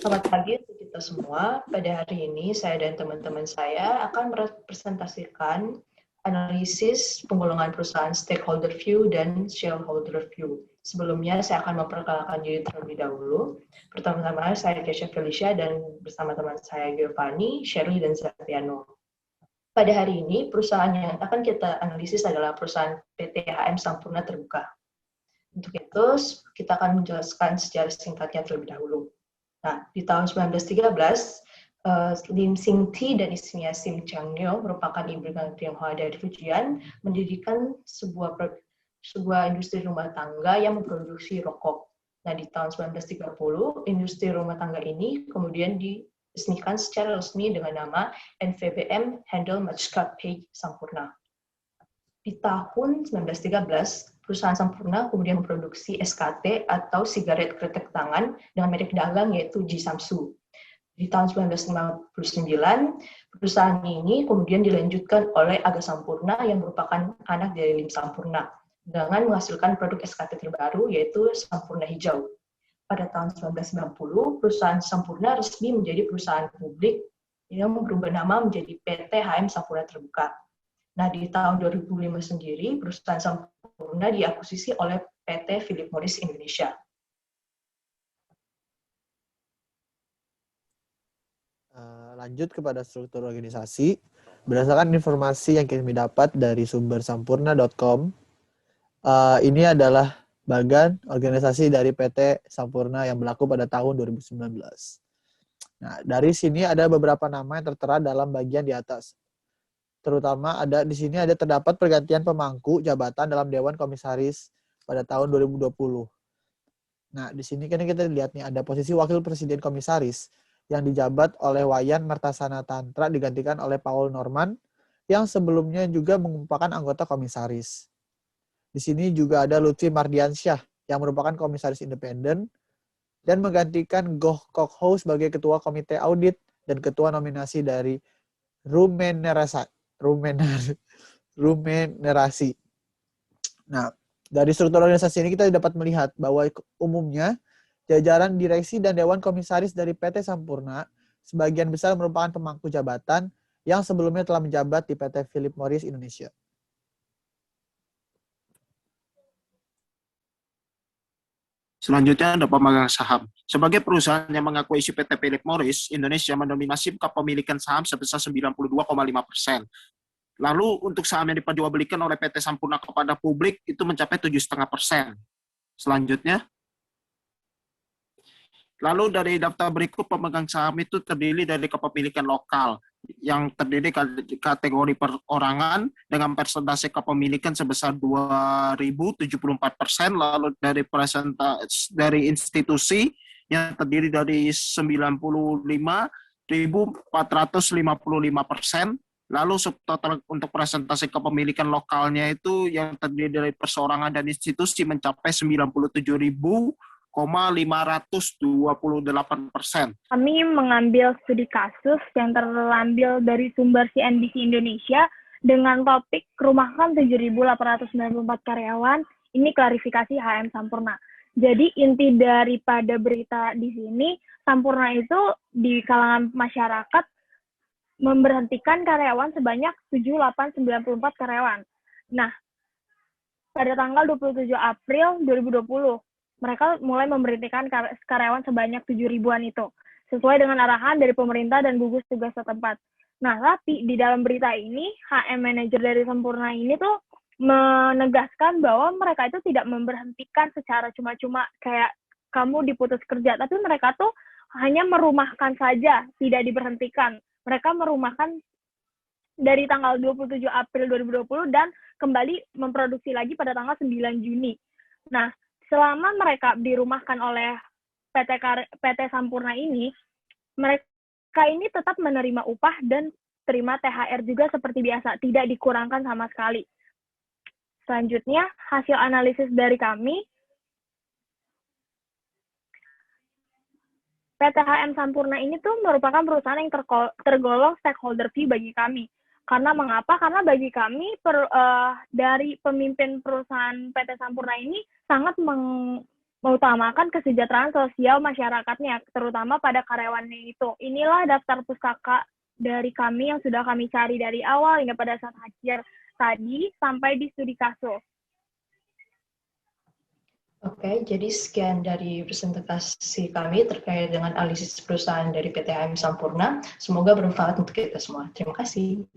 Selamat pagi untuk kita semua. Pada hari ini, saya dan teman-teman saya akan merepresentasikan analisis penggolongan perusahaan stakeholder view dan shareholder view. Sebelumnya, saya akan memperkenalkan diri terlebih dahulu. Pertama-tama, saya Kesha Felicia dan bersama teman saya Giovanni, Shirley, dan Zapiano. Pada hari ini, perusahaan yang akan kita analisis adalah perusahaan PT HM Sampurna Terbuka. Untuk itu, kita akan menjelaskan sejarah singkatnya terlebih dahulu. Nah, di tahun 1913, Lim Sing Ti dan istrinya Sim Chang Nyo merupakan ibu dan Tionghoa dari Fujian mendirikan sebuah industri rumah tangga yang memproduksi rokok. Nah, di tahun 1930, industri rumah tangga ini kemudian diresmikan secara resmi dengan nama NVBM Handel Maskapai Sampurna. Di tahun 1913, perusahaan Sampurna kemudian memproduksi SKT atau sigaret kretek tangan dengan merek dagang yaitu Ji Samsu. Di tahun 1959, perusahaan ini kemudian dilanjutkan oleh Aga Sampurna yang merupakan anak dari Lim Sampurna dengan menghasilkan produk SKT terbaru yaitu Sampurna Hijau. Pada tahun 1990, perusahaan Sampurna resmi menjadi perusahaan publik yang berubah nama menjadi PT HM Sampurna Terbuka. Nah, di tahun 2005 sendiri, perusahaan Sampurna diakuisisi oleh PT Philip Morris Indonesia. Lanjut kepada struktur organisasi. Berdasarkan informasi yang kami dapat dari sumber sampurna.com, ini adalah bagan organisasi dari PT Sampurna yang berlaku pada tahun 2019. Nah, dari sini ada beberapa nama yang tertera dalam bagian di atas. Terutama di sini ada terdapat pergantian pemangku jabatan dalam Dewan Komisaris pada tahun 2020. Nah, di sini kan kita lihat nih ada posisi Wakil Presiden Komisaris yang dijabat oleh Wayan Mertasana Tantra digantikan oleh Paul Norman yang sebelumnya juga merupakan anggota komisaris. Di sini juga ada Lutfi Mardiansyah yang merupakan komisaris independen dan menggantikan Goh Kok Ho sebagai ketua komite audit dan ketua nominasi dari Rumenerasi. Nah, dari struktur organisasi ini kita dapat melihat bahwa umumnya jajaran direksi dan dewan komisaris dari PT Sampurna sebagian besar merupakan pemangku jabatan yang sebelumnya telah menjabat di PT Philip Morris Indonesia. Selanjutnya ada pemegang saham. Sebagai perusahaan yang mengakuisisi PT Philip Morris Indonesia mendominasi kepemilikan saham sebesar 92,5%. Lalu untuk saham yang diperjualbelikan oleh PT Sampurna kepada publik itu mencapai 7,5%. Selanjutnya, lalu dari daftar berikut pemegang saham itu terdiri dari kepemilikan lokal yang terdiri kategori perorangan dengan persentase kepemilikan sebesar 2.074%, lalu dari institusi yang terdiri dari 95.455%, lalu subtotal untuk persentase kepemilikan lokalnya itu yang terdiri dari perseorangan dan institusi mencapai 97.528%. Kami mengambil studi kasus yang terambil dari sumber CNBC Indonesia dengan topik rumahkan 7.894 karyawan. Ini klarifikasi HM Sampurna. Jadi inti daripada berita di sini, Sampurna itu di kalangan masyarakat memberhentikan karyawan sebanyak 7.894 karyawan. Nah, pada tanggal 27 April 2020, mereka mulai memberhentikan karyawan sebanyak 7.000-an itu, sesuai dengan arahan dari pemerintah dan gugus tugas setempat. Nah, tapi di dalam berita ini, HM manajer dari Sampurna ini tuh menegaskan bahwa mereka itu tidak memberhentikan secara cuma-cuma kayak kamu diputus kerja, tapi mereka tuh hanya merumahkan saja, tidak diberhentikan. Mereka merumahkan dari tanggal 27 April 2020 dan kembali memproduksi lagi pada tanggal 9 Juni. Nah, selama mereka dirumahkan oleh PT Sampurna ini, mereka ini tetap menerima upah dan terima THR juga seperti biasa, tidak dikurangkan sama sekali. Selanjutnya, hasil analisis dari kami, PT HM Sampurna ini tuh merupakan perusahaan yang tergolong stakeholder view bagi kami. Karena mengapa? Karena bagi kami dari pemimpin perusahaan PT Sampurna ini sangat mengutamakan kesejahteraan sosial masyarakatnya, terutama pada karyawannya itu. Inilah daftar pustaka dari kami yang sudah kami cari dari awal hingga pada saat akhir tadi sampai di studi kasus. Oke, jadi sekian dari presentasi kami terkait dengan analisis perusahaan dari PT HM Sampurna. Semoga bermanfaat untuk kita semua. Terima kasih.